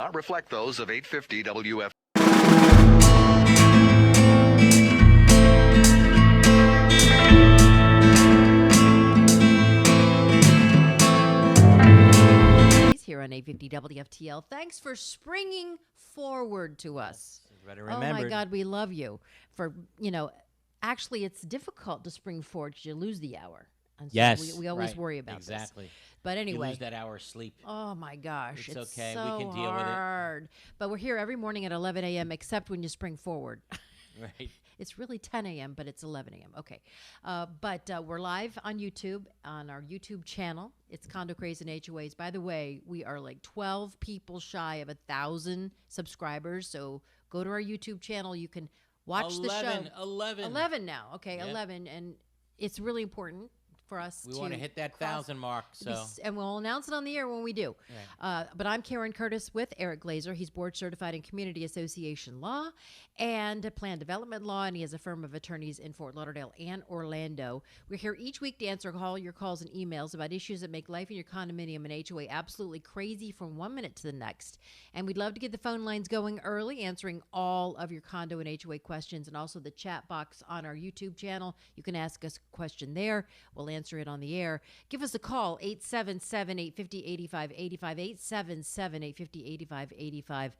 not reflect those of 850 WF. Here on 850 WFTL. Thanks for springing forward to us. Oh my God, we love you. Actually, it's difficult to spring forward because you lose the hour. And so yes. we always worry about this. Exactly. But anyway. You lose that hour of sleep. Oh, my gosh. It's okay. So we can deal hard. With it. But we're here every morning at 11 a.m., except when you spring forward. Right. It's really 10 a.m., but it's 11 a.m. Okay. But we're live on YouTube, on our YouTube channel. It's Condo, Craze, and HOAs. By the way, we are like 12 people shy of 1,000 subscribers. So go to our YouTube channel. You can watch the show. 11 now. Okay, yep. 11. And it's really important for us we want to hit that 1,000 mark. And we'll announce it on the air when we do. Right. But I'm Karen Curtis with Eric Glazer. He's board certified in Community Association Law and Plan Development Law, and he has a firm of attorneys in Fort Lauderdale and Orlando. We're here each week to answer all your calls and emails about issues that make life in your condominium and HOA absolutely crazy from one minute to the next. And we'd love to get the phone lines going early, answering all of your condo and HOA questions, and also the chat box on our YouTube channel. You can ask us a question there. We'll answer it on the air. Give us a call, 877-850-8585, 877-850-8585.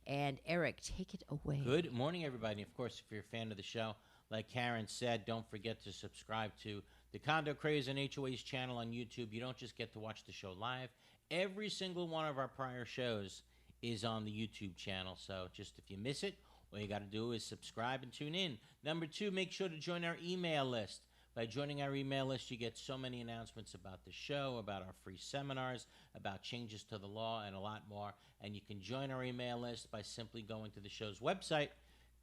And Eric, take it away. Good morning, everybody. Of course, if you're a fan of the show, like Karen said, don't forget to subscribe to the Condo, Craze, and HOAs channel on YouTube. You don't just get to watch the show live. Every single one of our prior shows is on the YouTube channel. So just if you miss it, all you got to do is subscribe and tune in. Number 2, make sure to join our email list. By joining our email list, you get so many announcements about the show, about our free seminars, about changes to the law, and a lot more. And you can join our email list by simply going to the show's website,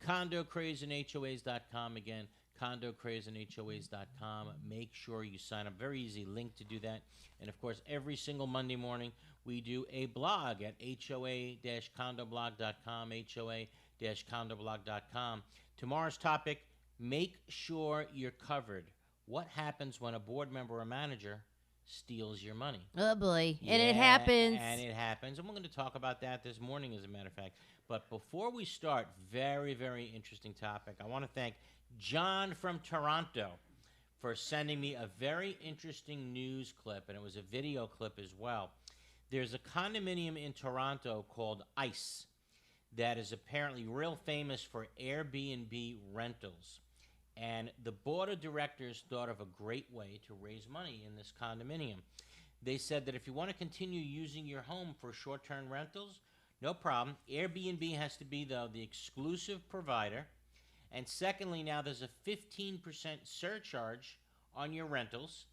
condocrazeandhoas.com. Again, condocrazeandhoas.com. Make sure you sign up. Very easy link to do that. And, of course, every single Monday morning, we do a blog at hoa-condoblog.com, hoa-condoblog.com. Tomorrow's topic, make sure you're covered. What happens when a board member or manager steals your money? Oh, boy. Yeah, and it happens. And it happens. And we're going to talk about that this morning, as a matter of fact. But before we start, very, very interesting topic. I want to thank John from Toronto for sending me a very interesting news clip, and it was a video clip as well. There's a condominium in Toronto called ICE that is apparently real famous for Airbnb rentals. And the board of directors thought of a great way to raise money in this condominium. They said that if you want to continue using your home for short-term rentals, no problem. Airbnb has to be, though, the exclusive provider. And secondly, now there's a 15% surcharge on your rentals.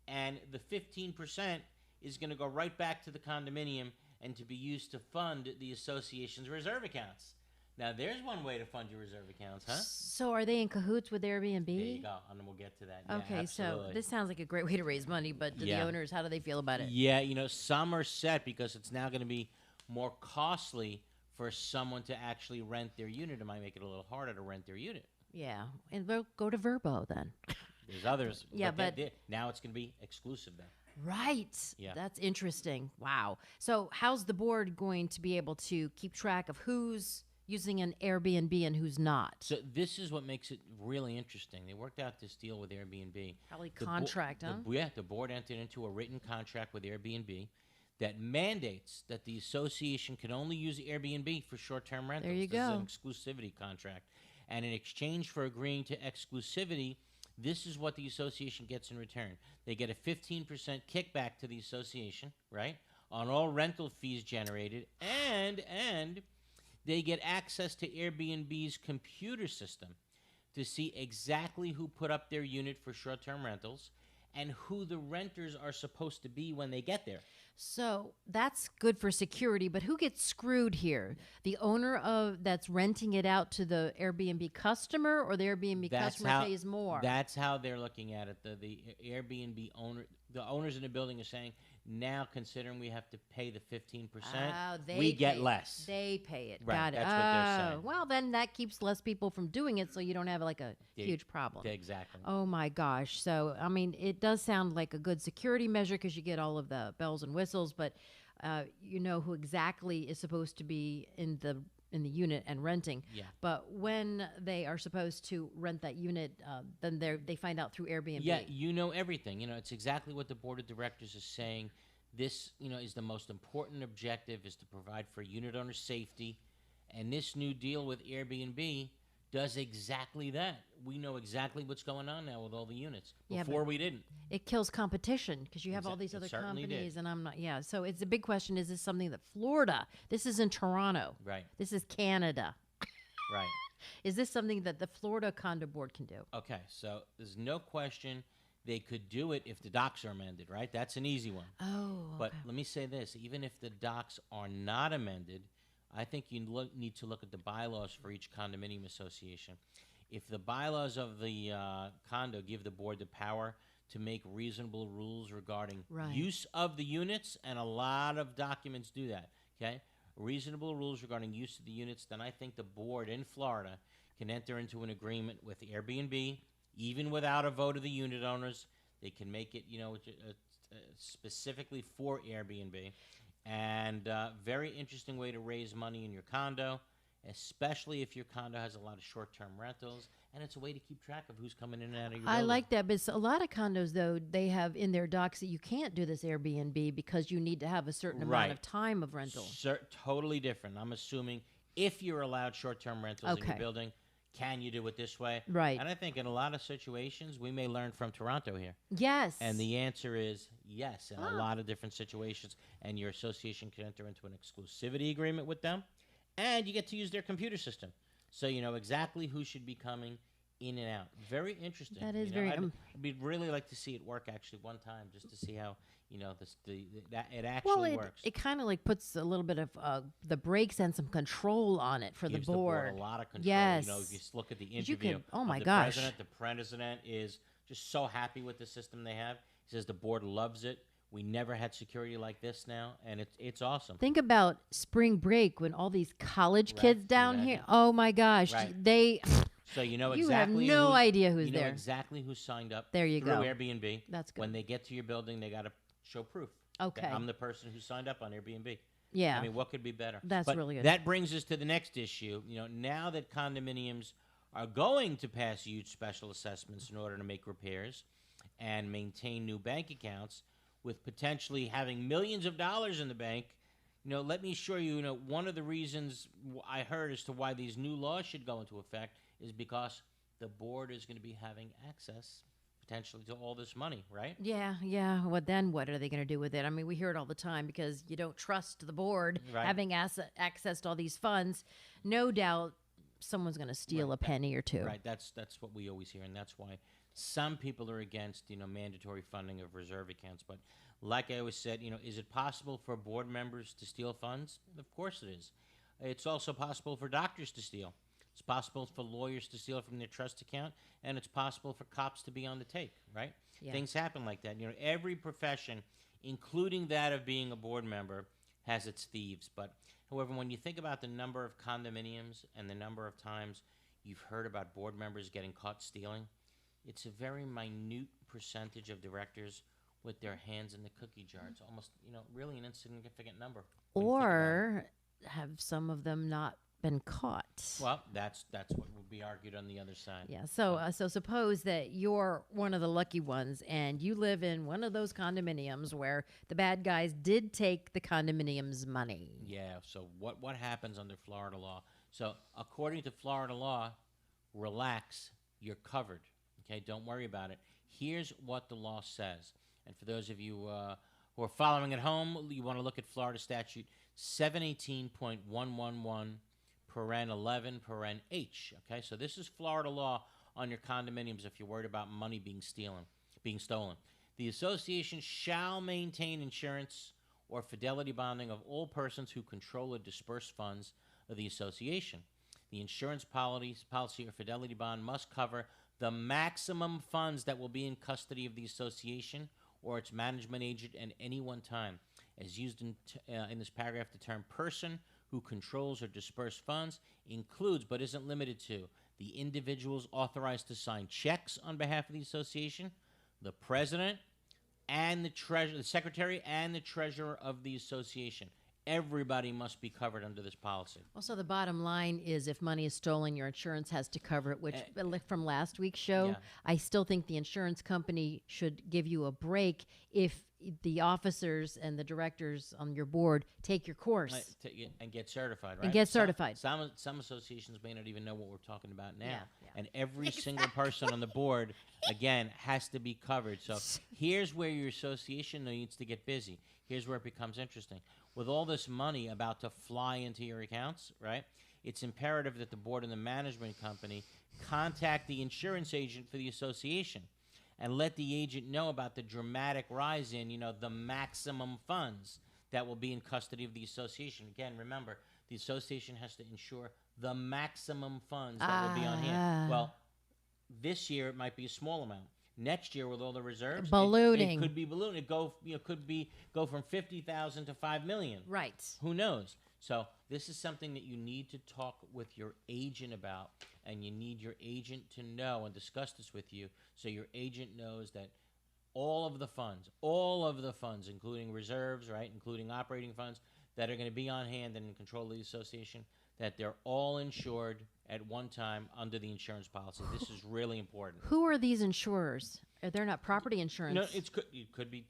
And the 15% is going to go right back to the condominium and to be used to fund the association's reserve accounts. Now, there's one way to fund your reserve accounts, huh? So are they in cahoots with Airbnb? There you go, and we'll get to that. Okay, yeah, so this sounds like a great way to raise money, but to the owners, how do they feel about it? Yeah, some are set because it's now going to be more costly for someone to actually rent their unit. It might make it a little harder to rent their unit. Yeah, and they'll go to Verbo then. There's others. Yeah, but now it's going to be exclusive then. Right. Yeah. That's interesting. Wow. So how's the board going to be able to keep track of who's using an Airbnb and who's not? So this is what makes it really interesting. They worked out this deal with Airbnb. Probably contract, huh? The board entered into a written contract with Airbnb that mandates that the association can only use Airbnb for short-term rentals. There you go. This is an exclusivity contract. And in exchange for agreeing to exclusivity, this is what the association gets in return. They get a 15% kickback to the association, right, on all rental fees generated, and they get access to Airbnb's computer system to see exactly who put up their unit for short-term rentals and who the renters are supposed to be when they get there. So that's good for security, but who gets screwed here? The owner that's renting it out to the Airbnb customer, or the Airbnb customer pays more? That's how they're looking at it. The Airbnb owner, the owners in the building are saying, now considering we have to pay the 15%, we get less. They pay it. Right, Got it. that's what they're saying. Well, then that keeps less people from doing it, so you don't have like a huge problem. Exactly. Oh my gosh. So, I mean, it does sound like a good security measure because you get all of the bells and whistles, but you know who exactly is supposed to be in the unit and renting. Yeah. But when they are supposed to rent that unit, then they find out through Airbnb. Yeah, you know everything. You know, it's exactly what the board of directors is saying. This, is the most important objective, is to provide for unit owner safety. And this new deal with Airbnb does exactly that. We know exactly what's going on now with all the units. Yeah, Before we didn't. It kills competition because you have all these It other certainly companies, did. and I'm not. Yeah, so it's a big question: is this something that Florida? This is in Toronto. Right. This is Canada. Right. Is this something that the Florida Condo Board can do? Okay, so there's no question they could do it if the docs are amended, right? That's an easy one. Oh, But let me say this, even if the docs are not amended, I think you need to look at the bylaws for each condominium association. If the bylaws of the condo give the board the power to make reasonable rules regarding Right. use of the units, and a lot of documents do that, okay? Reasonable rules regarding use of the units, then I think the board in Florida can enter into an agreement with Airbnb, even without a vote of the unit owners. They can make it, specifically for Airbnb. And very interesting way to raise money in your condo, especially if your condo has a lot of short-term rentals. And it's a way to keep track of who's coming in and out of your I building. like that, but a lot of condos, though, they have in their docs that you can't do this Airbnb because you need to have a certain Right. amount of time of rental. Totally different. I'm assuming if you're allowed short-term rentals in your Okay. building, can you do it this way? Right. And I think in a lot of situations, we may learn from Toronto here. Yes. And the answer is yes, in a Ah. lot of different situations. And your association can enter into an exclusivity agreement with them, and you get to use their computer system. So you know exactly who should be coming in and out. Very interesting. That is you know? very, I'd really like to see it work actually one time, just to see how that it well, actually works. it kind of like puts a little bit of the brakes and some control on it for Gives the board. a lot of control. Yes. You know, if you just look at the 'Cause you interview could- oh my of the gosh. president, the president is just so happy with the system they have. He says the board loves it. We never had security like this now, and it's awesome. Think about spring break when all these college Right. kids down Right. here. Oh my gosh, Right. they. So you know You have exactly no idea who's you know there. exactly who signed up There you through go. Airbnb. That's good. When they get to your building, they got to show proof. that Okay. I'm the person who signed up on Airbnb. Yeah. I mean, what could be better? That's But really good. That brings us to the next issue. You know, now that condominiums are going to pass huge special assessments in order to make repairs and maintain new bank accounts, with potentially having millions of dollars in the bank, let me assure you, one of the reasons I heard as to why these new laws should go into effect is because the board is going to be having access potentially to all this money, right? Yeah. Well, then what are they going to do with it? I mean, we hear it all the time because you don't trust the board Right. having access to all these funds. No doubt someone's going to steal Right. a penny or two. Right. That's what we always hear, and that's why some people are against mandatory funding of reserve accounts. But like I always said, is it possible for board members to steal funds? Of course it is. It's also possible for doctors to steal. It's possible for lawyers to steal from their trust account, and it's possible for cops to be on the take, right? Yeah. Things happen like that. Every profession, including that of being a board member, has its thieves. But, however, when you think about the number of condominiums and the number of times you've heard about board members getting caught stealing, it's a very minute percentage of directors with their hands in the cookie jar. It's almost, really an insignificant number. when you think about it. Or have some of them not been caught. Well, that's what will be argued on the other side. Yeah. So suppose that you're one of the lucky ones, and you live in one of those condominiums where the bad guys did take the condominium's money. Yeah. So what happens under Florida law? So according to Florida law, relax, you're covered. Okay, don't worry about it. Here's what the law says. And for those of you who are following at home, you want to look at Florida statute 718.111. Paren 11, paren H. Okay, so this is Florida law on your condominiums if you're worried about money being stolen. The association shall maintain insurance or fidelity bonding of all persons who control or disperse funds of the association. The insurance policy or fidelity bond must cover the maximum funds that will be in custody of the association or its management agent at any one time. As used in this paragraph, the term person who controls or disperse funds includes, but isn't limited to, the individuals authorized to sign checks on behalf of the association, the president, and the secretary and the treasurer of the association. Everybody must be covered under this policy. Also, the bottom line is if money is stolen, your insurance has to cover it, which from last week's show, Yeah. I still think the insurance company should give you a break if the officers and the directors on your board take your course. And get certified, right? And get certified. Some associations may not even know what we're talking about now. Yeah. And every single person on the board, again, has to be covered. So here's where your association needs to get busy. Here's where it becomes interesting. With all this money about to fly into your accounts, right, it's imperative that the board and the management company contact the insurance agent for the association and let the agent know about the dramatic rise in, the maximum funds that will be in custody of the association. Again, remember, the association has to insure the maximum funds that will be on hand. Well, this year it might be a small amount. Next year, with all the reserves, Ballooning. It could be ballooning. It go from 50,000 to 5 million. Right. Who knows? So this is something that you need to talk with your agent about, and you need your agent to know and discuss this with you, so your agent knows that all of the funds, including reserves, right, including operating funds that are going to be on hand and in control of the association, that they're all insured at one time under the insurance policy. This is really important. Who are these insurers? They're not property insurance. No, it could be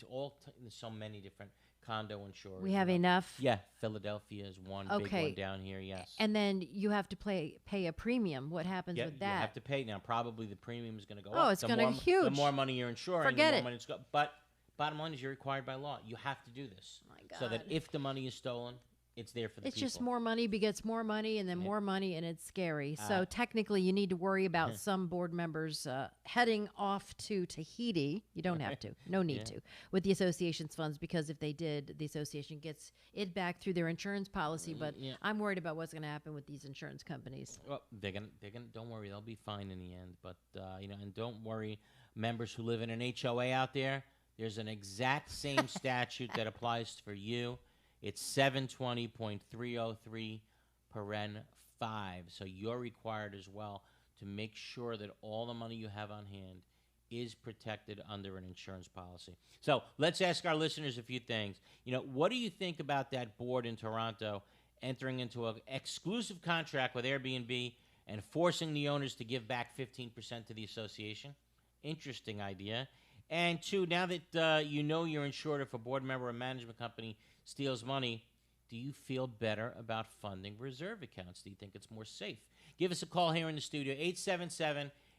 there's so many different condo insurers. We have enough. Yeah, Philadelphia is one big one down here. Yes. And then you have to pay a premium. What happens with that? You have to pay now. Probably the premium is going to go up. Oh, it's going to be huge. The more money you're insuring, Forget the it. more money it's But bottom line is you're required by law. You have to do this. My So that God. if the money is stolen, it's there for the It's people. just more money begets more money and then more money, and it's scary. So technically, you need to worry about some board members heading off to Tahiti. You don't have to. No need to. With the association's funds, because if they did, the association gets it back through their insurance policy. But I'm worried about what's going to happen with these insurance companies. Well, they're gonna. Don't worry, they'll be fine in the end. But and don't worry, members who live in an HOA out there. There's an exact same statute that applies for you. It's 720.303 paren 5. So you're required as well to make sure that all the money you have on hand is protected under an insurance policy. So let's ask our listeners a few things. What do you think about that board in Toronto entering into an exclusive contract with Airbnb and forcing the owners to give back 15% to the association? Interesting idea. And two, now that you're insured if a board member or management company steals money, do you feel better about funding reserve accounts? Do you think it's more safe? Give us a call here in the studio,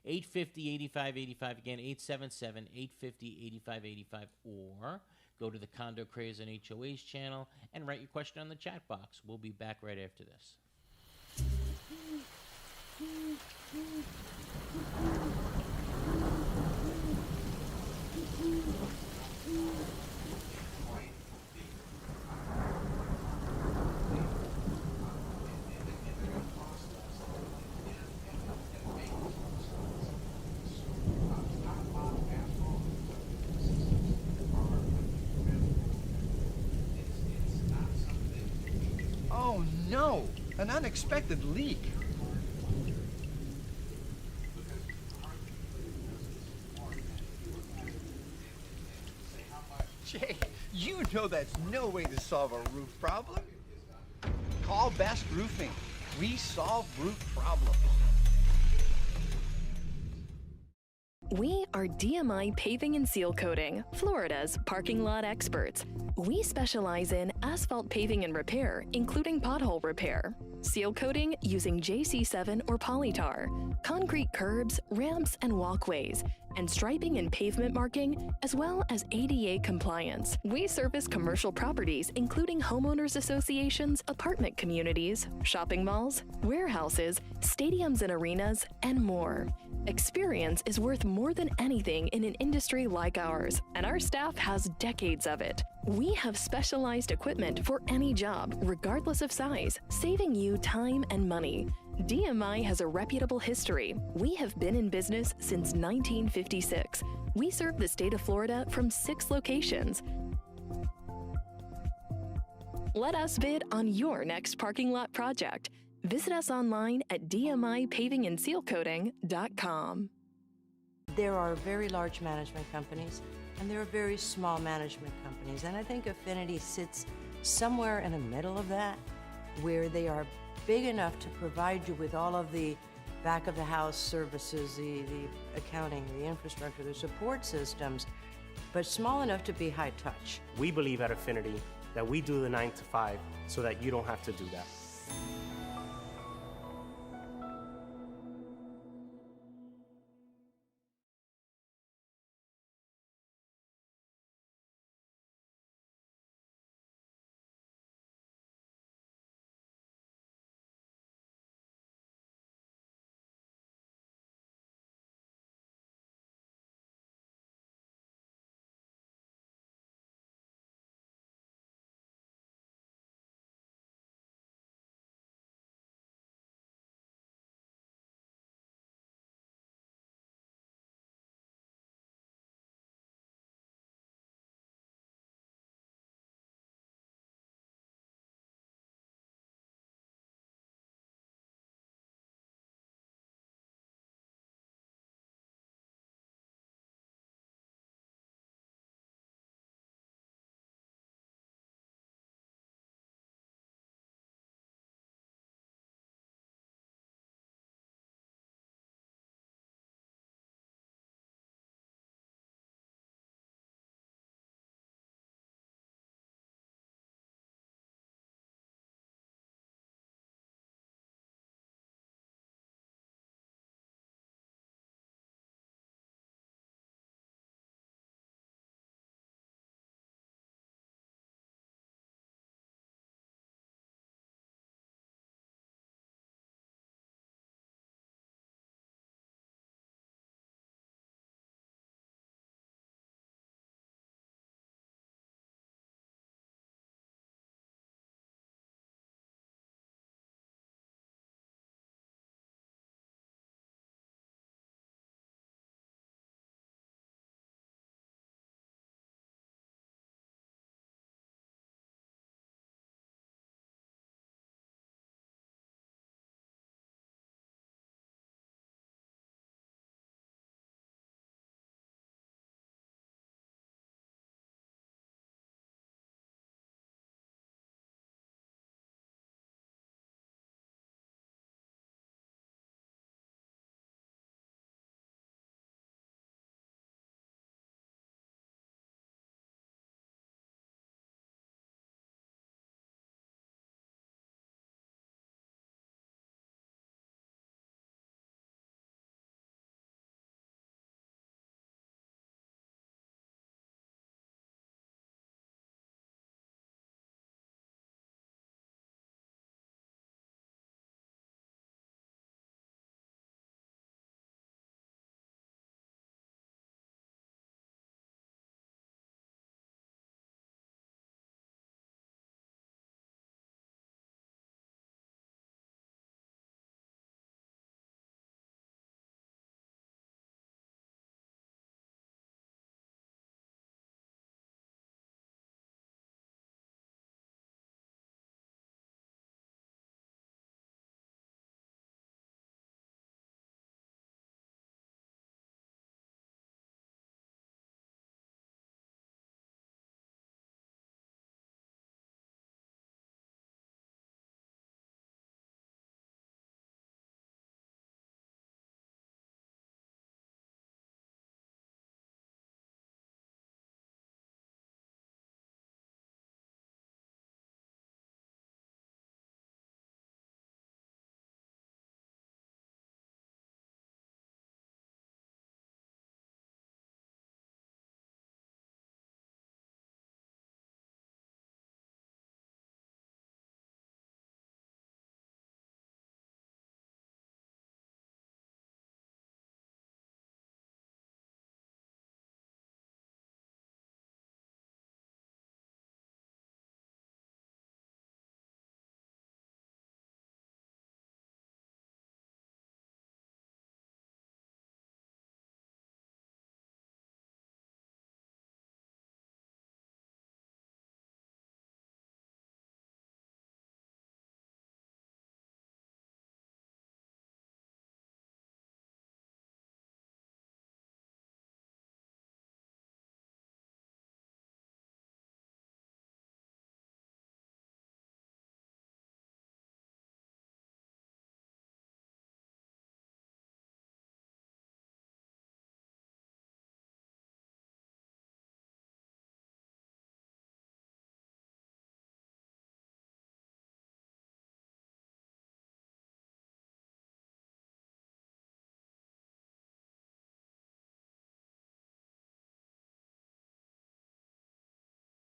877-850-8585. Again, 877-850-8585. Or go to the Condo, Craze, and HOAs channel and write your question on the chat box. We'll be back right after this. Oh no, an unexpected leak. Jay, you know that's no way to solve a roof problem. Call Best Roofing. We solve roof problems. We are DMI Paving and Seal Coating, Florida's parking lot experts. We specialize in asphalt paving and repair, including pothole repair, seal coating using JC7 or polytar, concrete curbs, ramps, and walkways, and striping and pavement marking, as well as ADA compliance. We service commercial properties, including homeowners associations, apartment communities, shopping malls, warehouses, stadiums and arenas, and more. Experience is worth more than anything in an industry like ours, and our staff has decades of it. We have specialized equipment for any job, regardless of size, saving you time and money. DMI has a reputable history. We have been in business since 1956. We serve the state of Florida from 6 locations. Let us bid on your next parking lot project. Visit us online at dmipavingandsealcoating.com. There are very large management companies, and there are very small management companies. And I think Affinity sits somewhere in the middle of that, where they are big enough to provide you with all of the back of the house services, the accounting, the infrastructure, the support systems, but small enough to be high touch. We believe at Affinity that we do the 9 to 5 so that you don't have to do that.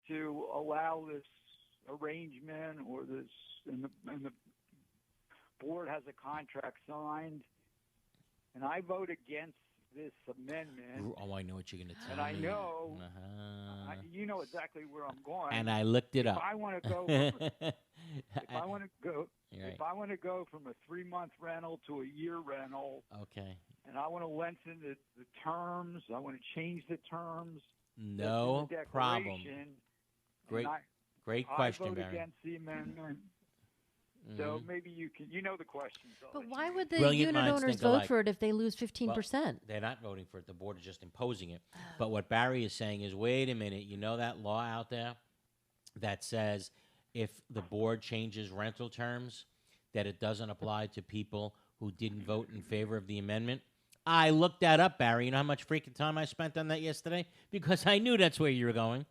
to allow this arrangement or this, and the board has a contract signed, and I vote against this amendment. Oh, I know what you're going to tell And I me. know, Uh-huh. you know exactly where I'm going. And I looked it if up. I want to go, if I want to go, Right. if I want to go from a 3-month rental to a year rental, Okay. and I want to lengthen the terms, I want to change the terms. No that's in the problem. declaration, Great, and great question, I vote Barry. against the amendment. So maybe you know the questions. But why would the Brilliant unit minds owners think vote alike. for it if they lose 15%? They're not voting for it. The board is just imposing it. But what Barry is saying is, wait a minute. You know that law out there that says if the board changes rental terms, that it doesn't apply to people who didn't vote in favor of the amendment? I looked that up, Barry. You know how much freaking time I spent on that yesterday? Because I knew that's where you were going.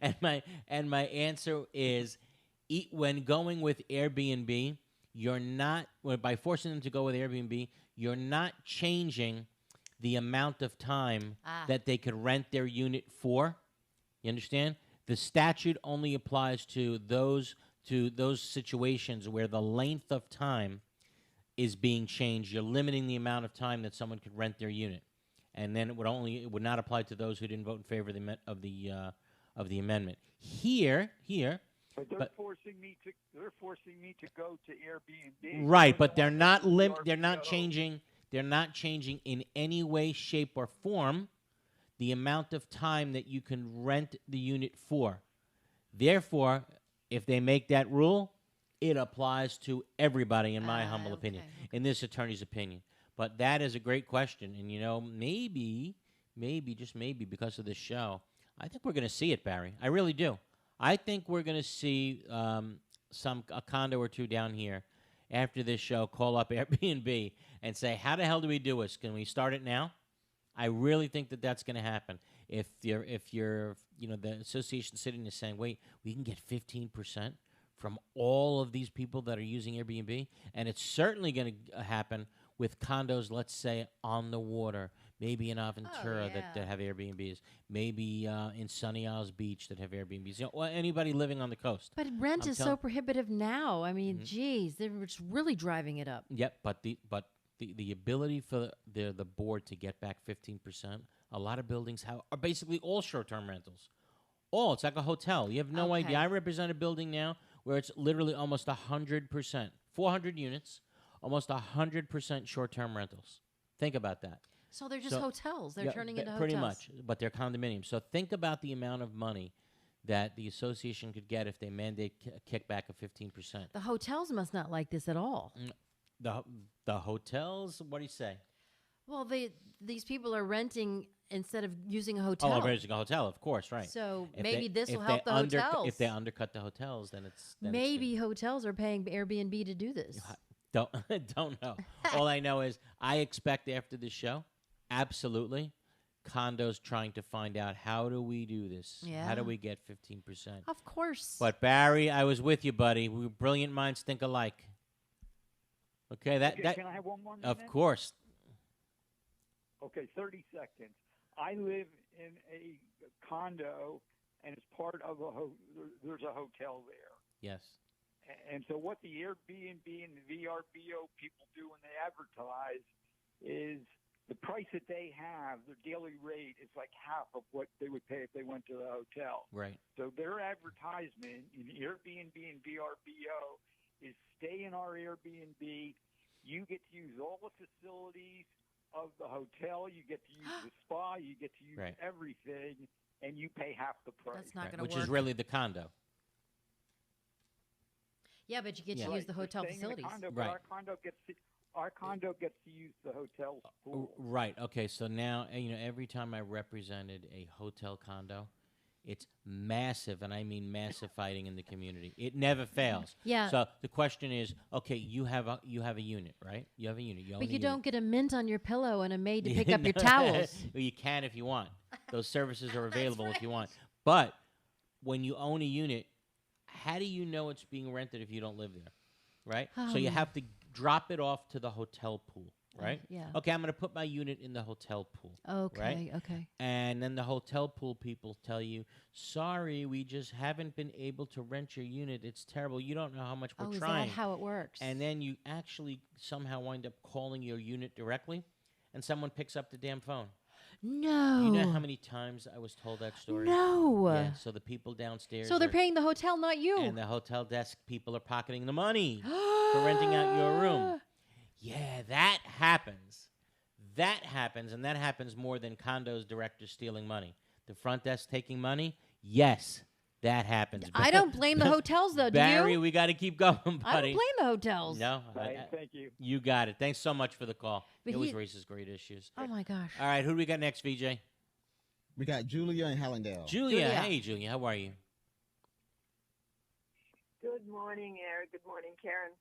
and my answer is, when going with Airbnb, you're not, by forcing them to go with Airbnb, you're not changing the amount of time that they could rent their unit for. You understand? The statute only applies to those situations where the length of time is being changed. You're limiting the amount of time that someone could rent their unit, and then it would not apply to those who didn't vote in favor of the amendment. Here. But they're forcing me to go to Airbnb. Right, but They they're want not to go to they're not RPO. changing. They're not changing in any way, shape, or form the amount of time that you can rent the unit for. Therefore, if they make that rule, it applies to everybody, in my humble opinion, in this attorney's opinion. But that is a great question, and maybe, just maybe, because of this show, I think we're going to see it, Barry. I really do. I think we're going to see a condo or two down here after this show call up Airbnb and say, how the hell do we do this? Can we start it now? I really think that that's going to happen. If you're the association sitting there saying, wait, we can get 15% from all of these people that are using Airbnb, and it's certainly going to happen with condos, let's say, on the water, maybe in Aventura that have Airbnbs, maybe in Sunny Isles Beach that have Airbnbs, or anybody living on the coast. But rent is so prohibitive now. I mean, geez, they're just really driving it up. Yep, but the ability for the board to get back 15%, a lot of buildings are basically all short-term rentals. It's like a hotel. You have no idea. I represent a building now where it's literally almost 100%, 400 units, almost 100% short-term rentals. Think about that. So they're just hotels. They're turning into pretty hotels. much, but they're condominiums. So think about the amount of money that the association could get if they mandate a kickback of 15%. The hotels must not like this at all. The hotels, what do you say? Well, these people are renting instead of using a hotel. Oh, renting a hotel, of course, right. So maybe this will help the hotels. If they undercut the hotels, then it's... Maybe hotels are paying Airbnb to do this. Don't know. All I know is I expect after this show, absolutely, condos trying to find out, how do we do this? Yeah. How do we get 15%? Of course. But Barry, I was with you, buddy. Brilliant minds think alike. Okay, Can I have one more minute? Of course. Okay, 30 seconds. I live in a condo, and it's part of there's a hotel there. Yes. And so what the Airbnb and the VRBO people do when they advertise is the price that they have, their daily rate, is like half of what they would pay if they went to the hotel. Right. So their advertisement in Airbnb and VRBO is stay in our Airbnb. You get to use all the facilities of the hotel. You get to use the spa. You get to use everything, and you pay half the price. That's not going to work. Which is really the condo. Yeah, but you get to use the hotel facilities. Right. Our condo gets to use the hotel pool. Right. Okay. So now, every time I represented a hotel condo, it's massive, and I mean massive fighting in the community. It never fails. Yeah. So the question is, okay, you have a unit, right? You have a unit. You own but a you unit. don't get a mint on your pillow and a maid to pick up your towels. Well, you can if you want. Those services are available if you right. want. But when you own a unit, how do you know it's being rented if you don't live there, right? So you have to drop it off to the hotel pool. right? Yeah. Okay, I'm going to put my unit in the hotel pool. Okay. Right? Okay. And then the hotel pool people tell you, sorry, we just haven't been able to rent your unit. It's terrible. You don't know how much we're Oh, is trying. that how it works? And then you actually somehow wind up calling your unit directly, and someone picks up the damn phone. no. You know how many times I was told that story? No. Yeah, so the people downstairs So they're are- paying the hotel, not you. and the hotel desk people are pocketing the money for renting out your room. Yeah, that happens. That happens, and that happens more than condos directors stealing money. The front desk taking money, yes, that happens. I don't blame the hotels, though. Do Barry, you? we got to keep going, buddy. I don't blame the hotels. No, Thank you. you got it. Thanks so much for the call. But It always he- raises great issues. Oh my gosh. All right, who do we got next, VJ? We got Julia in Hallandale. Julia. Julia. Hey, Julia, how are you? Good morning, Eric. Good morning, Karen.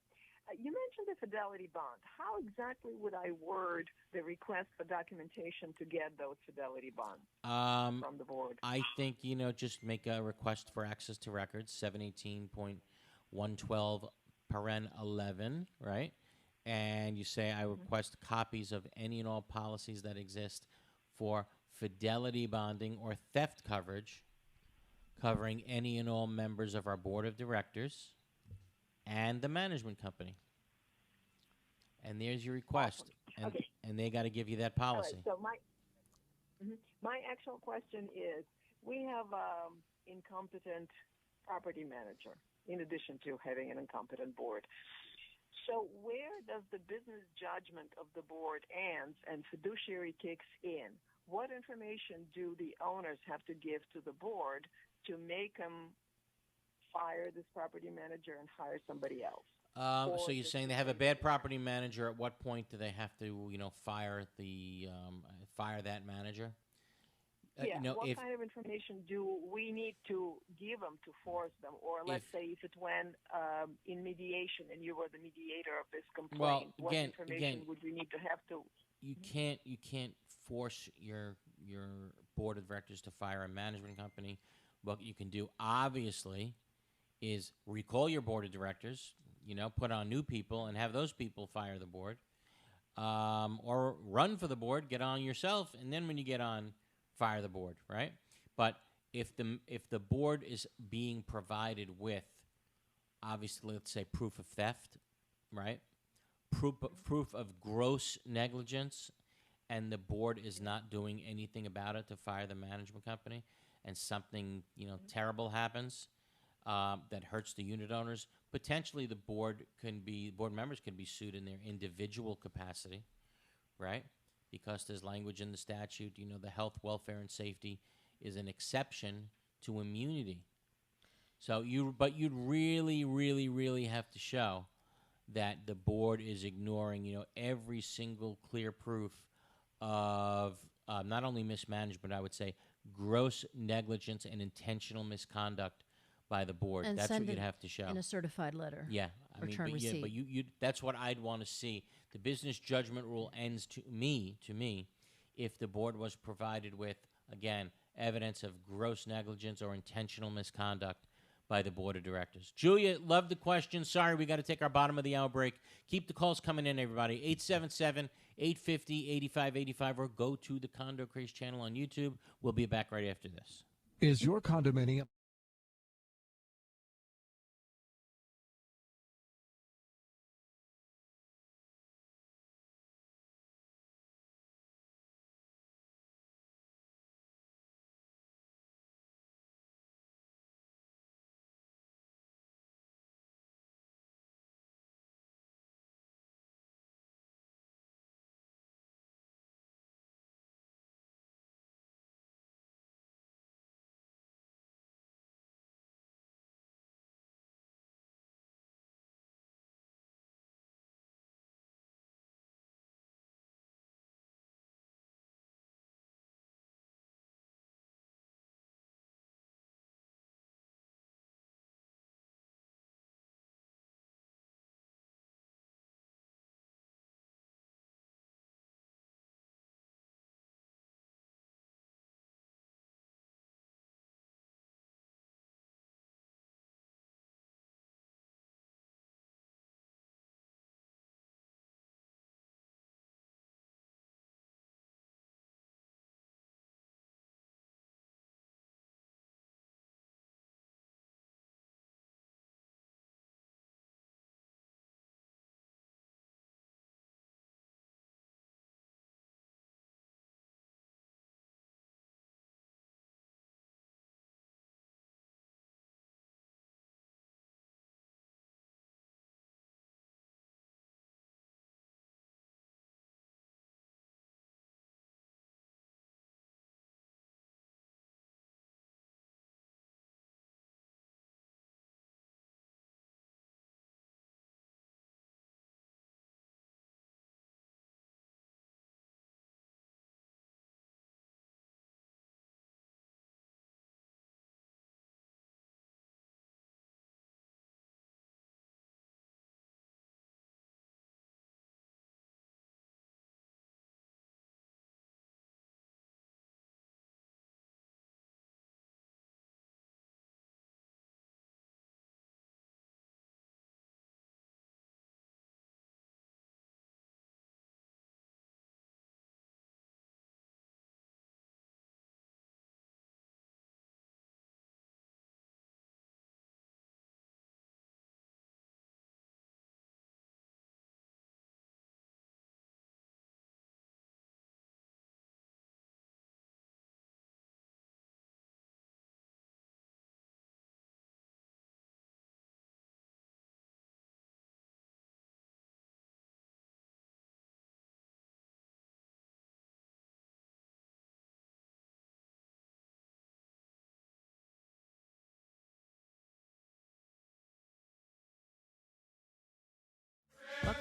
You mentioned the fidelity bond. How exactly would I word the request for documentation to get those fidelity bonds from the board? I think, just make a request for access to records, 718.112 paren 11, right? And you say, I request copies of any and all policies that exist for fidelity bonding or theft coverage, covering any and all members of our board of directors and the management company. And there's your request. And, Okay. and they got to give you that All right, policy. so my actual question is, we have incompetent property manager in addition to having an incompetent board. So where does the business judgment of the board ends and fiduciary kicks in? What information do the owners have to give to the board to make them fire this property manager and hire somebody else? So you're saying they have a bad property manager. At what point do they have to, fire that manager? Yeah. What kind of information do we need to give them to force them? Or let's say if it went in mediation and you were the mediator of this complaint, what information would we need to have to? You can't force your board of directors to fire a management company. What you can do, obviously, is recall your board of directors. Put on new people and have those people fire the board, or run for the board, get on yourself, and then when you get on, fire the board, right? But if the board is being provided with, obviously, let's say proof of theft, right? Proof of gross negligence, and the board is not doing anything about it to fire the management company, and something terrible happens that hurts the unit owners, potentially the board members can be sued in their individual capacity, right? Because there's language in the statute, the health, welfare, and safety is an exception to immunity. So you'd really, really, really have to show that the board is ignoring, every single clear proof of not only mismanagement, I would say gross negligence and intentional misconduct by the board. And That's send what you'd it have to show. in a certified letter. Yeah, Return but receipt. you that's what I'd want to see. The business judgment rule ends to me, if the board was provided with, again, evidence of gross negligence or intentional misconduct by the board of directors. Julia, love the question. Sorry, we got to take our bottom of the hour break. Keep the calls coming in, everybody. 877-850-8585, or go to the Condo Craze channel on YouTube. We'll be back right after this. Is your condominium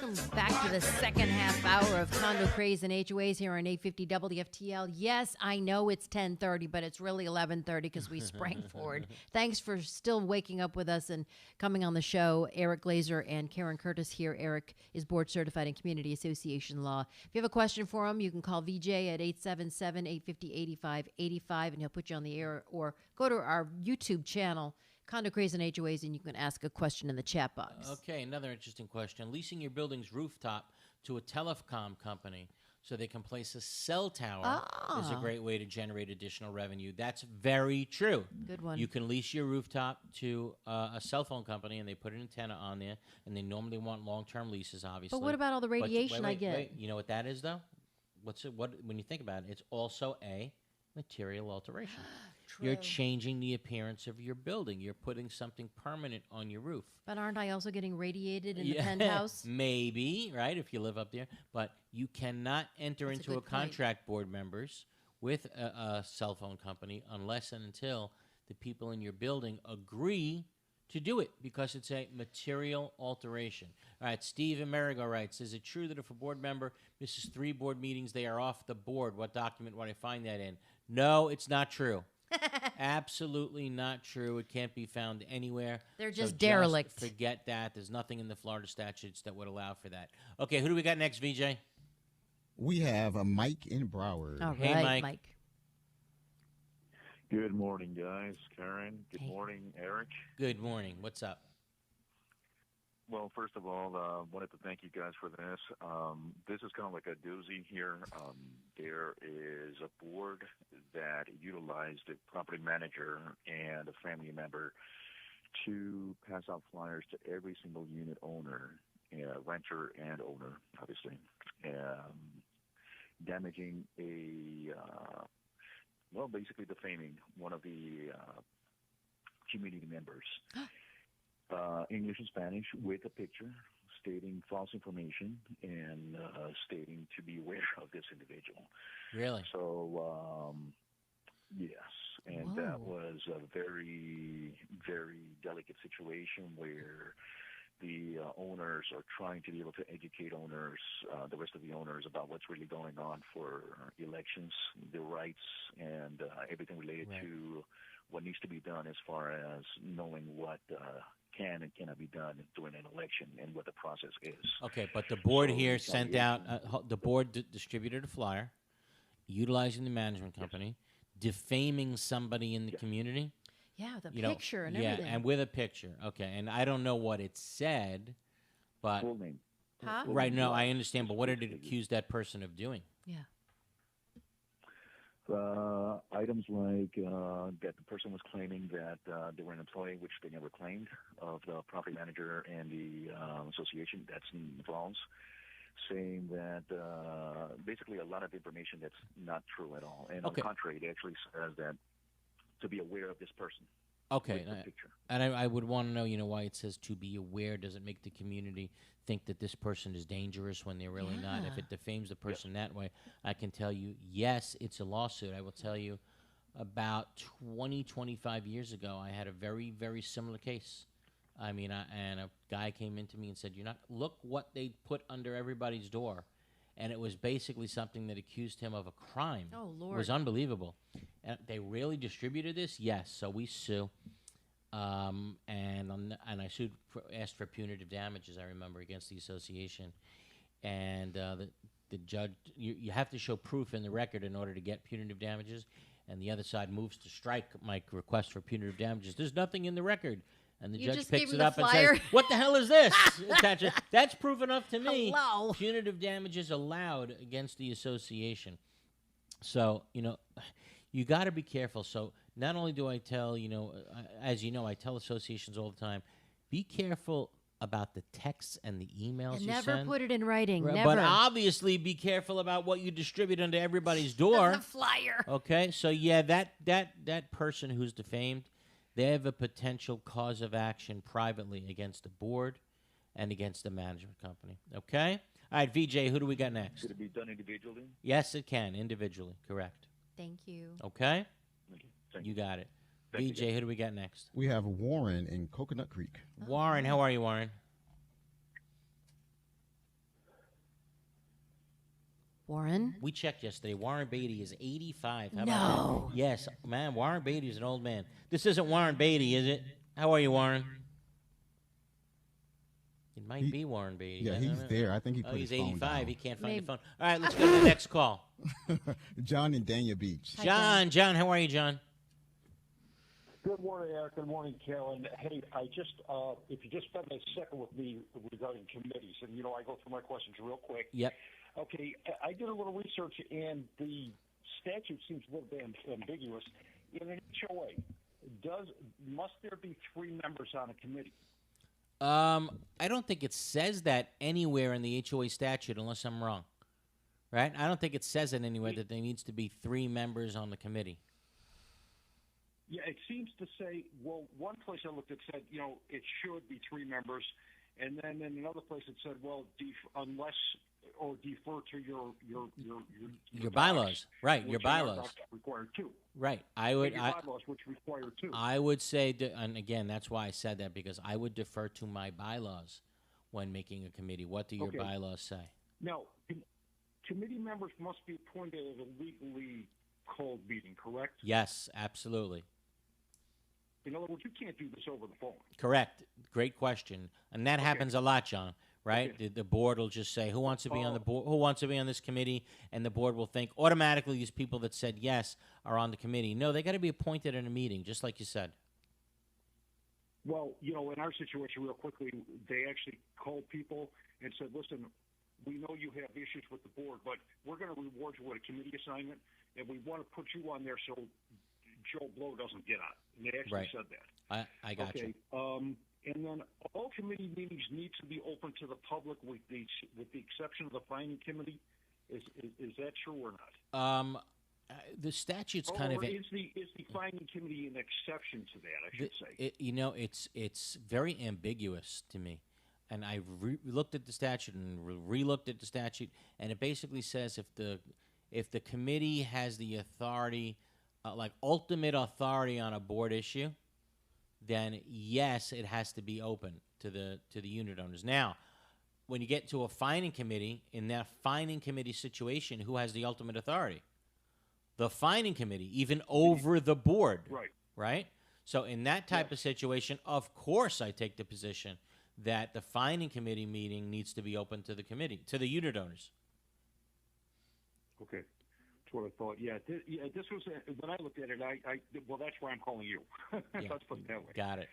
Welcome back to the second half hour of Condo Craze and HOAs here on 850 WFTL. Yes, I know it's 10:30, but it's really 11:30 because we sprang forward. Thanks for still waking up with us and coming on the show. Eric Glazer and Karen Curtis here. Eric is board certified in Community Association Law. If you have a question for him, you can call VJ at 877-850-8585, and he'll put you on the air, or go to our YouTube channel, Condo Craze and HOAs, and you can ask a question in the chat box. Okay, another interesting question. Leasing your building's rooftop to a telecom company so they can place a cell tower is a great way to generate additional revenue. That's very true. Good one. You can lease your rooftop to a cell phone company, and they put an antenna on there, and they normally want long-term leases, obviously. But what about all the radiation I get? Wait. You know what that is, though? When you think about it, it's also a material alteration. You're changing the appearance of your building. You're putting something permanent on your roof. But aren't I also getting radiated in the penthouse? Maybe, right, if you live up there. But you cannot enter into a contract, board members, with a cell phone company unless and until the people in your building agree to do it, because it's a material alteration. All right, Steve Amerigo writes, is it true that if a board member misses 3 board meetings, they are off the board? What document would I find that in? No, it's not true. Absolutely not true. It can't be found anywhere. They're just derelict. Forget that. There's nothing in the Florida statutes that would allow for that. Okay, who do we got next, VJ? We have a Mike in Broward. All Hey, right, Mike. Good morning, guys. Karen. Good morning, Eric. Good morning. What's up? Well, first of all, wanted to thank you guys for this. This is kind of like a doozy here. There is a board that utilized a property manager and a family member to pass out flyers to every single unit owner, renter and owner, obviously, damaging basically defaming one of the community members. English and Spanish, with a picture stating false information and stating to be aware of this individual. Really? So, yes. And that was a very, very delicate situation where the owners are trying to be able to educate owners, the rest of the owners, about what's really going on for elections, the rights, and everything related to what needs to be done as far as knowing what can and cannot be done during an election and what the process is. Okay, but the board here sent out, the board distributed a flyer utilizing the management company, defaming somebody in the community. Yeah, the picture and everything. Yeah, and with a picture. Okay, and I don't know what it said, but... Full name. Huh? Right, no, I understand, but what did it accuse that person of doing? Yeah. Items like that the person was claiming that they were an employee, which they never claimed, of the property manager and the association. That's false. Saying that basically a lot of information that's not true at all. And on the contrary, it actually says that to be aware of this person. Okay, and I would want to know, why it says to be aware. Does it make the community think that this person is dangerous when they're really not? If it defames the person that way, I can tell you, yes, it's a lawsuit. I will tell you, about 20, 25 years ago, I had a very, very similar case. I mean, and a guy came into me and said, look what they put under everybody's door. And it was basically something that accused him of a crime. Oh, Lord. It was unbelievable. And they really distributed this? Yes. So we sue. And I sued, asked for punitive damages, I remember, against the association. And the judge, you have to show proof in the record in order to get punitive damages. And the other side moves to strike my request for punitive damages. There's nothing in the record. And the judge picks it up and says, what the hell is this? That's proof enough to me. Hello. Punitive damages allowed against the association. So, you got to be careful. So not only do I tell, as you know, I tell associations all the time, be careful about the texts and the emails and you never send. Put it in writing. Right, never. But obviously be careful about what you distribute under everybody's door. The flyer. Okay? So, yeah, that person who's defamed, they have a potential cause of action privately against the board and against the management company. Okay? All right, VJ, who do we got next? Could it be done individually? Yes, it can, individually. Correct. Thank you. Okay? Thank you got it. Thank VJ, you. who do we got next? We have Warren in Coconut Creek. Warren, how are you, Warren? Warren? We checked yesterday. Warren Beatty is 85. How No. about that? Yes, man. Warren Beatty is an old man. This isn't Warren Beatty, is it? How are you, Warren? It might be Warren Beatty. Yeah, I don't he's know. there. I think he Oh, put he's his phone 85. down. He can't find Maybe. the phone. All right, let's go to the next call. John in Dania Beach. John, how are you, John? Good morning, Eric. Good morning, Karen. Hey, I just, if you just spend a second with me regarding committees, and, you know, I go through my questions real quick. Yep. Okay, I did a little research, and the statute seems a little bit ambiguous. In an HOA, must there be 3 members on a committee? I don't think it says that anywhere in the HOA statute, unless I'm wrong. Right? I don't think it says it anywhere that there needs to be 3 members on the committee. Yeah, it seems to say, well, one place I looked at said, you know, it should be 3 members. And then in another place it said, well, unless or defer to your bylaws. Right, your which in our bylaws. docs require 2. Right. Your bylaws, which require 2. I would say, and again, that's why I said that, because I would defer to my bylaws when making a committee. What do your bylaws say? Now, committee members must be appointed at a legally called meeting, correct? Yes, absolutely. In other words, you can't do this over the phone. Correct. Great question. And that happens a lot, John, right? The board will just say, who wants to be on the board? Who wants to be on this committee? And the board will think automatically these people that said yes are on the committee. No, they got to be appointed in a meeting, just like you said. Well, you know, in our situation, real quickly, they actually called people and said, listen, we know you have issues with the board, but we're going to reward you with a committee assignment, and we want to put you on there so Joe Blow doesn't get on. And they actually said that. I got you. And then all committee meetings need to be open to the public with the exception of the finance committee. Is that true or not? The statute's kind of... Is the finance committee an exception to that, I should say? You know, it's very ambiguous to me. And I looked at the statute and re-looked at the statute, and it basically says if the committee has the authority, like ultimate authority on a board issue, then yes, it has to be open to the unit owners. Now, when you get to a fining committee, in that fining committee situation, who has the ultimate authority? The fining committee, even over the board. Right. Right? So in that type of situation, of course I take the position that the fining committee meeting needs to be open to the committee, to the unit owners. Okay. That's what I thought. Yeah, this was, when I looked at it, well, that's why I'm calling you. Let's put it that way. Got it.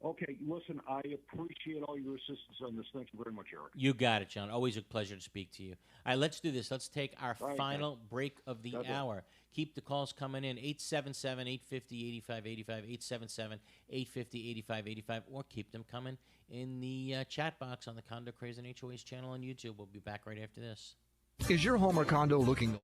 Okay, listen, I appreciate all your assistance on this. Thank you very much, Eric. You got it, John. Always a pleasure to speak to you. All right, let's do this. Let's take our final break of the hour. Keep the calls coming in, 877-850-8585, 877-850-8585, or keep them coming in the chat box on the Condo, Craze, and HOAs channel on YouTube. We'll be back right after this. Is your home or condo looking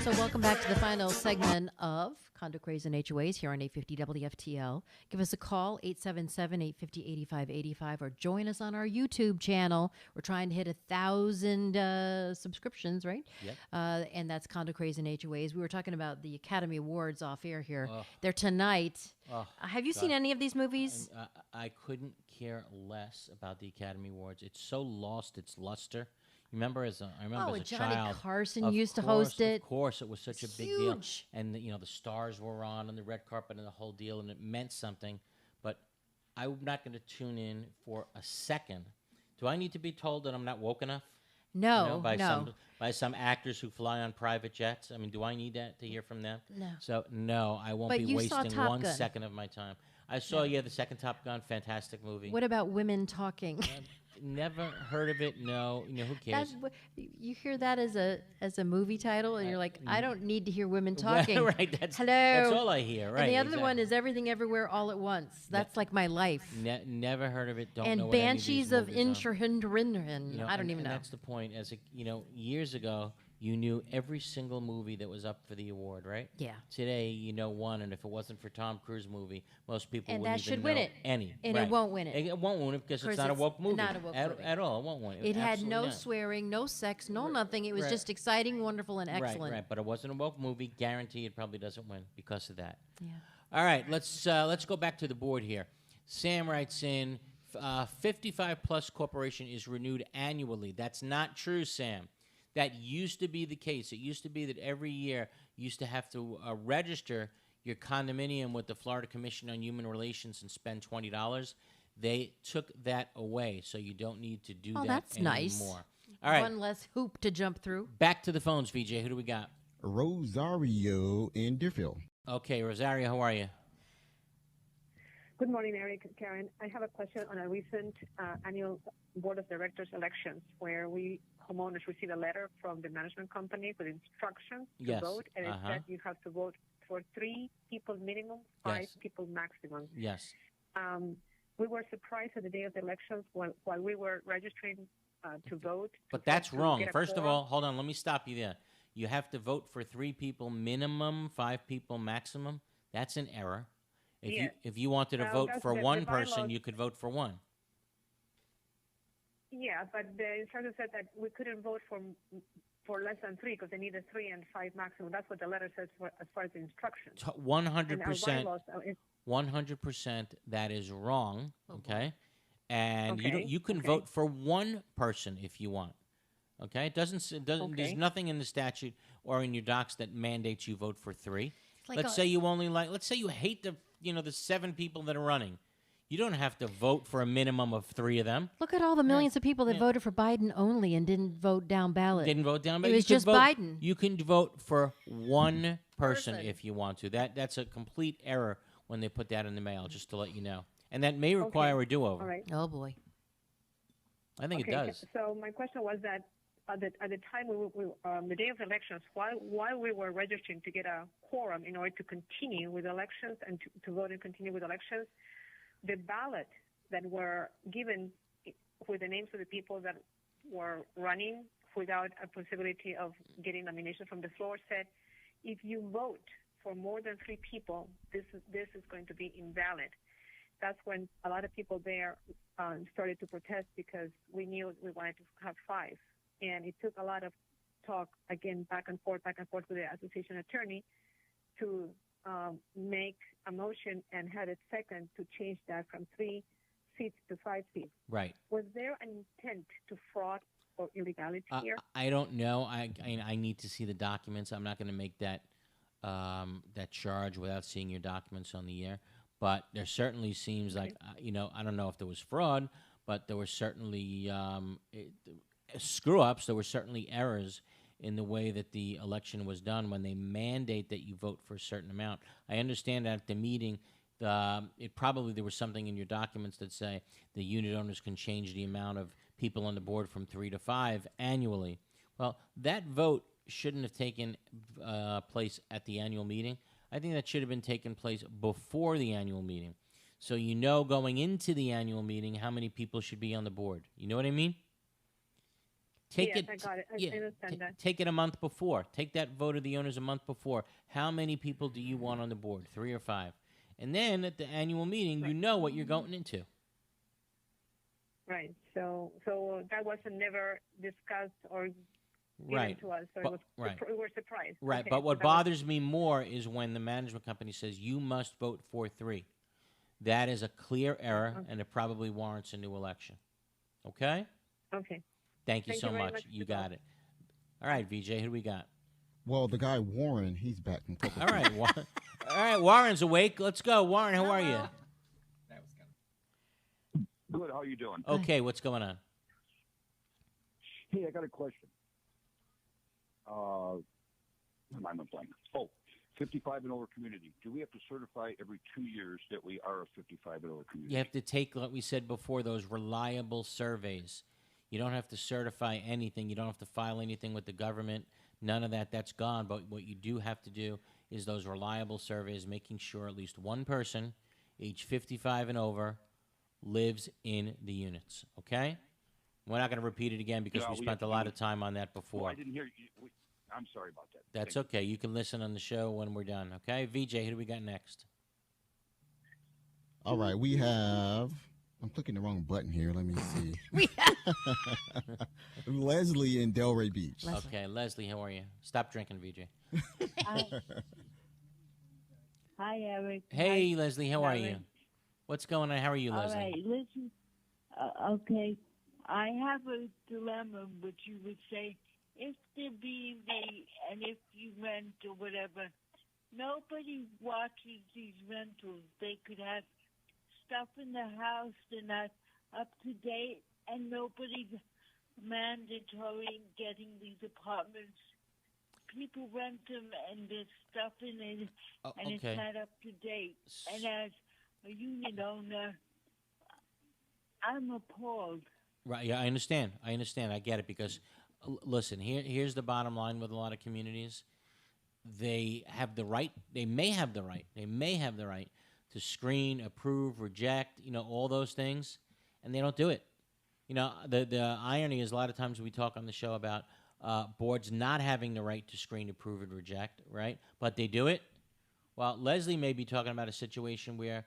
So welcome back to the final segment of Condo Craze and HOAs here on 850 WFTL. Give us a call, 877-850-8585, or join us on our YouTube channel. We're trying to hit 1,000 subscriptions, right? Yep. And that's Condo Craze and HOAs. We were talking about the Academy Awards off air here. They're tonight. Have you seen any of these movies? I couldn't care less about the Academy Awards. It's so lost its luster. Remember, I remember as a Johnny child, Carson used to host it. Of course, it was such a big deal, Huge. and the stars were on the red carpet and the whole deal, and it meant something. But I'm not going to tune in for a second. Do I need to be told that I'm not woke enough? No, by some actors who fly on private jets. I mean, do I need that to hear from them? No. So no, I won't But be you saw wasting Top 1 Gun. second of my time. I saw the second Top Gun, fantastic movie. What about women talking? Never heard of it. No, who cares? You hear that as a movie title, and you're like, I don't need to hear women talking. Right, that's Hello. all I hear. Right, And the other exactly. one is Everything Everywhere All at Once. That's like my life. Never heard of it. Don't know And what any Banshees of of these movies are. Inchurhindrin. I don't even know. That's the point. As years ago, you knew every single movie that was up for the award, right? Yeah. Today, you know one, and if it wasn't for Tom Cruise movie, most people And wouldn't that even should win know it. any. And right. it won't win it. It won't win it because Of it's course, not a woke movie. not a woke movie. At all. It won't win. It had no Absolutely not. swearing, no sex, no nothing. It was Right. just exciting, wonderful, and excellent. Right. But it wasn't a woke movie. Guarantee it probably doesn't win because of that. Yeah. All right, let's go back to the board here. Sam writes in, 55 Plus Corporation is renewed annually. That's not true, Sam. That used to be the case. It used to be that every year you used to have to register your condominium with the Florida Commission on Human Relations and spend $20. They took that away, so you don't need to do that that's anymore. nice. All right, One less hoop to jump through. back to the phones, VJ. Who do we got? Rosario in Deerfield. Okay, Rosario, how are you? Good morning, Eric and Karen. I have a question on a recent annual Board of Directors elections where we homeowners received a letter from the management company with instructions to Yes. vote, and it said you have to vote for 3 people minimum, 5 Yes. people maximum. Yes. We were surprised at the day of the elections while we were registering to vote. But that's to wrong. get a First of quorum. all, hold on. Let me stop you there. You have to vote for 3 people minimum, 5 people maximum. That's an error. If you wanted to Well, vote that's for the one bylaws. person, you could vote for one. Yeah, but the instructions said that we couldn't vote for less than 3 because they needed 3 and 5 maximum. That's what the letter says as far as the instructions. 100%. And our bylaws, it's 100%. That is wrong. Okay, and Okay, you can okay. vote for one person if you want. Okay, it doesn't. There's Okay. nothing in the statute or in your docs that mandates you vote for 3. like Let's say you only let's say you hate the 7 people that are running. You don't have to vote for a minimum of 3 of them. Look at all the millions of people that voted for Biden only and didn't vote down ballot. Didn't vote down, but It you was could just vote, Biden. You can vote for one person Person. if you want to. That's a complete error when they put that in the mail. Just to let you know, and that may require a do-over. all right. Oh boy. I think it does. So my question was that at the time the day of the elections, while we were registering to get a quorum in order to continue with elections and to vote and continue with elections, the ballot that were given with the names of the people that were running without a possibility of getting nomination from the floor said, if you vote for more than 3 people, this is going to be invalid. That's when a lot of people there started to protest because we knew we wanted to have 5. And it took a lot of talk, again, back and forth with the association attorney to make a motion and had a second to change that from 3 seats to 5 seats. Right. Was there an intent to fraud or illegality here? I don't know. I need to see the documents. I'm not going to make that charge without seeing your documents on the air. But there certainly seems like I don't know if there was fraud, but there were certainly screw-ups. There were certainly errors in the way that the election was done when they mandate that you vote for a certain amount. I understand that at the meeting, there was something in your documents that say the unit owners can change the amount of people on the board from 3 to 5 annually. Well, that vote shouldn't have taken place at the annual meeting. I think that should have been taken place before the annual meeting. So going into the annual meeting how many people should be on the board. You know what I mean? Take yes, it. I got it. I understand that. Take it a month before. Take that vote of the owners a month before. How many people do you want on the board? 3 or 5? And then at the annual meeting, you know what you're going into. Right. So that was never discussed or given to us. So it was we were surprised. Right. Okay, But what so that was- bothers me more is when the management company says you must vote for 3. That is a clear error, and it probably warrants a new election. Okay? Okay. Thank you Thank so you very much. much You for the got it. All right, VJ, who do we got? Well, the guy Warren, he's back from Coca. All right, all right, Warren's awake. Let's go. Warren, how are you? Good. How you doing? Okay, what's going on? Hey, I got a question. My mind went blank. Oh, 55 and over community. Do we have to certify every 2 years that we are a 55 and over community? You have to take, like we said before, those reliable surveys. You don't have to certify anything. You don't have to file anything with the government. None of that. That's gone. But what you do have to do is those reliable surveys, making sure at least one person, age 55 and over, lives in the units. Okay? We're not going to repeat it again because we spent a lot of time on that before. Well, I didn't hear you. I'm sorry about that. That's okay. You can listen on the show when we're done. Okay? VJ, who do we got next? All right, we have. I'm clicking the wrong button here. Let me see. Leslie in Delray Beach. Okay, Leslie, how are you? Stop drinking, VJ. Hi, Eric. Hey, Hi, Leslie, how are you? Eric. What's going on? How are you, All Leslie? right, listen. Okay, I have a dilemma, which you would say, if they're B&B and if you rent or whatever, nobody watches these rentals. They could have stuff in the house they're not up to date, and nobody's mandatory in getting these apartments. People rent them, and there's stuff in it, and it's okay. not up to date. And as a unit owner, I'm appalled. Right. Yeah, I understand. I get it because, listen, here's the bottom line with a lot of communities. They have the right. They may have the right. They may have the right to screen, approve, reject. All those things, and they don't do it. The irony is a lot of times we talk on the show about boards not having the right to screen, approve, and reject. Right, but they do it. Well, Leslie may be talking about a situation where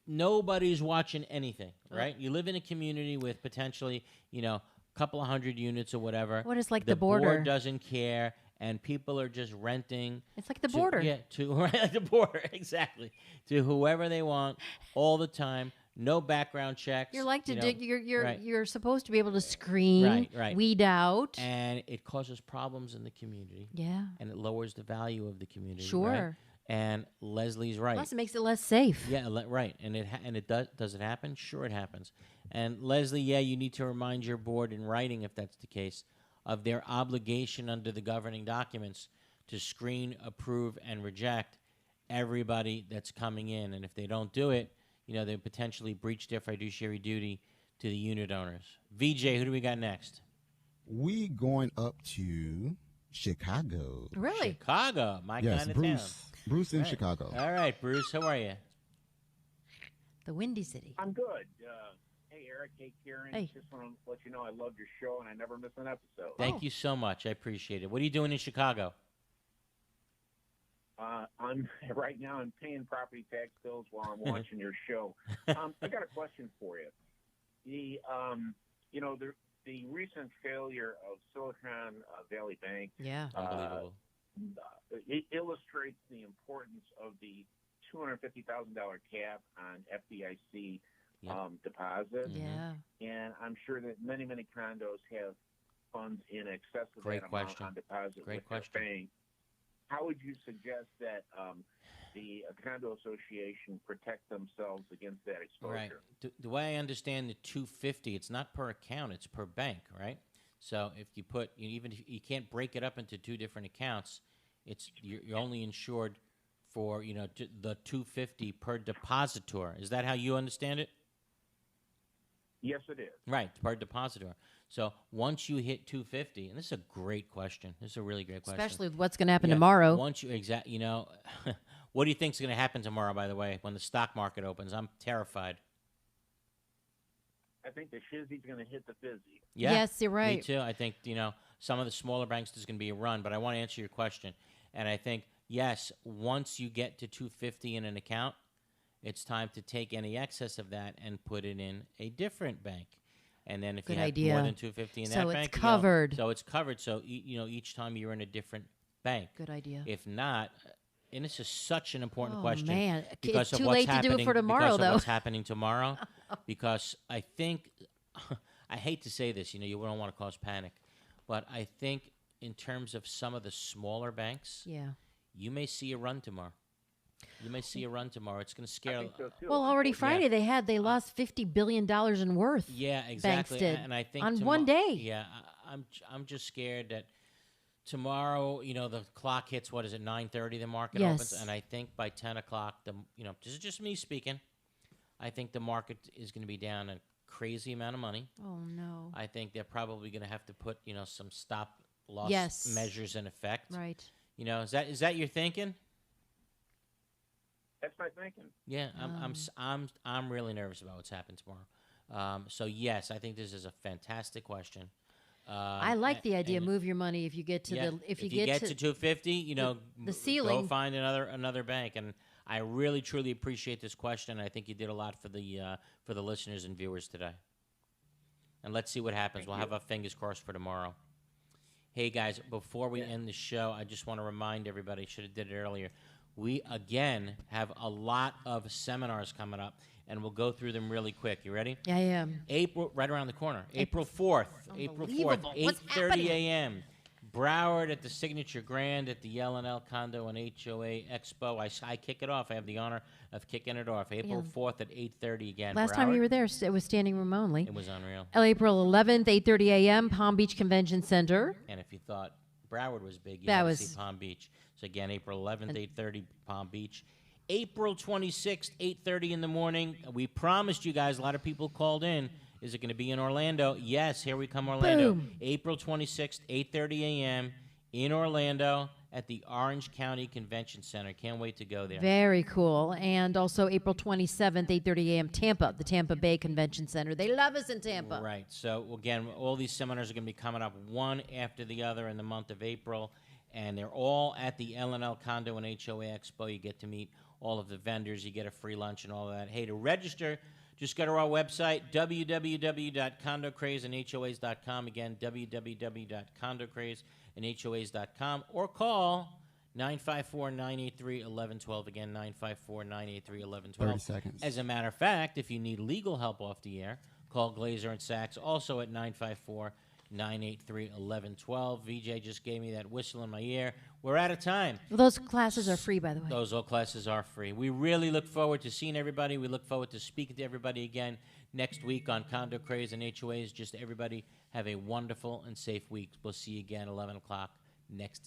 nobody's watching anything, right? You live in a community with potentially, a couple of hundred units or whatever. What is like the border? Board doesn't care, and people are just renting. It's like the border. Yeah, right, like the border, exactly. To whoever they want, all the time. No background checks. You're like to dig. right. You're supposed to be able to screen, right. weed out, and it causes problems in the community. Yeah. And it lowers the value of the community. Sure. Right? And Leslie's right. Plus, it makes it less safe. Yeah, right. And it does it happen? Sure, it happens. And Leslie, yeah, you need to remind your board in writing, if that's the case, of their obligation under the governing documents to screen, approve, and reject everybody that's coming in. And if they don't do it, they potentially breach their fiduciary duty to the unit owners. VJ, who do we got next? We going up to Chicago. Really? Chicago, my Yes, kind of Bruce. town. Bruce in Right. Chicago. All right, Bruce, how are you? The Windy City. I'm good. Hey, Eric. Hey, Karen. Hey. Just want to let you know I love your show and I never miss an episode. Thank you so much. I appreciate it. What are you doing in Chicago? I'm right now. I'm paying property tax bills while I'm watching your show. I got a question for you. The recent failure of Silicon Valley Bank. Yeah. Unbelievable. It illustrates the importance of the $250,000 cap on FDIC deposits. Yeah. And I'm sure that many condos have funds in excess of Great that question. amount on deposit Great with question. their bank. How would you suggest that the condo association protect themselves against that exposure? Right. The way I understand the 250, it's not per account, it's per bank, right? So if you put, even if you can't break it up into two different accounts, you're only insured for the 250 per depositor. Is that how you understand it? Yes, it is. Right, per depositor. So once you hit 250, and this is a great question. This is a really great question. Especially with what's going to happen tomorrow. Once you what do you think is going to happen tomorrow? By the way, when the stock market opens, I'm terrified. I think the shizzy's going to hit the fizzy. Yeah, Yes, you're right. Me too. I think, some of the smaller banks, there's going to be a run, but I want to answer your question. And I think, yes, once you get to 250 in an account, it's time to take any excess of that and put it in a different bank. And then if Good you have idea. more than 250 in So that it's bank, covered. So it's covered. So, each time you're in a different bank. Good idea. If not, and this is such an important Oh, question. man. Because It's of too what's late to do it happening- for tomorrow, because of though. what's happening tomorrow. Because I think, I hate to say this, you don't want to cause panic, but I think in terms of some of the smaller banks, Yeah. you may see a run tomorrow. It's going to scare. I think so too. Well, already Friday Yeah. they lost $50 billion in worth. Yeah, Banks exactly. did And I think on one day. Yeah, I'm just scared that tomorrow, the clock hits. What is it? 9:30. The market Yes. opens, and I think by 10 o'clock, this is just me speaking. I think the market is going to be down a crazy amount of money. Oh no. I think they're probably going to have to put some stop loss Yes. measures in effect. Right. Is that your thinking? That's my thinking. Yeah, I'm really nervous about what's happening tomorrow. So yes, I think this is a fantastic question. I like the idea. and- Move your money if you get to yeah, the if you get to to 250, the ceiling. go find another bank. And I really truly appreciate this question. I think you did a lot for the listeners and viewers today. And let's see what happens. We'll have our fingers crossed for tomorrow. Hey guys, before we end the show, I just want to remind everybody. Should have did it earlier. We again have a lot of seminars coming up, and we'll go through them really quick. You ready? I am. April, right around the corner. April 4th. April 4th, Unbelievable. What's 8:30 happening? a.m. Broward at the Signature Grand at the L&L Condo and HOA Expo. I kick it off. I have the honor of kicking it off. April 4th at 8:30 again. Last time Broward. you were there, it was standing room only. It was unreal. April 11th, 8:30 a.m., Palm Beach Convention Center. And if you thought Broward was big, you That had was- to see Palm Beach. So again, April 11th, 8:30, Palm Beach. April 26th, 8:30 in the morning. We promised you guys, a lot of people called in. Is it going to be in Orlando? Yes, here we come, Orlando. Boom. April 26th, 8:30 a.m. in Orlando at the Orange County Convention Center. Can't wait to go there. Very cool. And also April 27th, 8:30 a.m., Tampa, the Tampa Bay Convention Center. They love us in Tampa. Right. So, again, all these seminars are going to be coming up one after the other in the month of April, and they're all at the L&L Condo and HOA Expo. You get to meet all of the vendors. You get a free lunch and all of that. Hey, to register, just go to our website, www.condocrazeandhoas.com. Again, www.condocrazeandhoas.com, or call 954-983-1112. Again, 954-983-1112. 30 seconds. As a matter of fact, if you need legal help off the air, call Glazer and Sachs, also at 954-983-1112. VJ just gave me that whistle in my ear. We're out of time. Well, those classes are free, by the way. Those all classes are free. We really look forward to seeing everybody. We look forward to speaking to everybody again next week on Condo Craze and HOAs. Just everybody have a wonderful and safe week. We'll see you again 11 o'clock next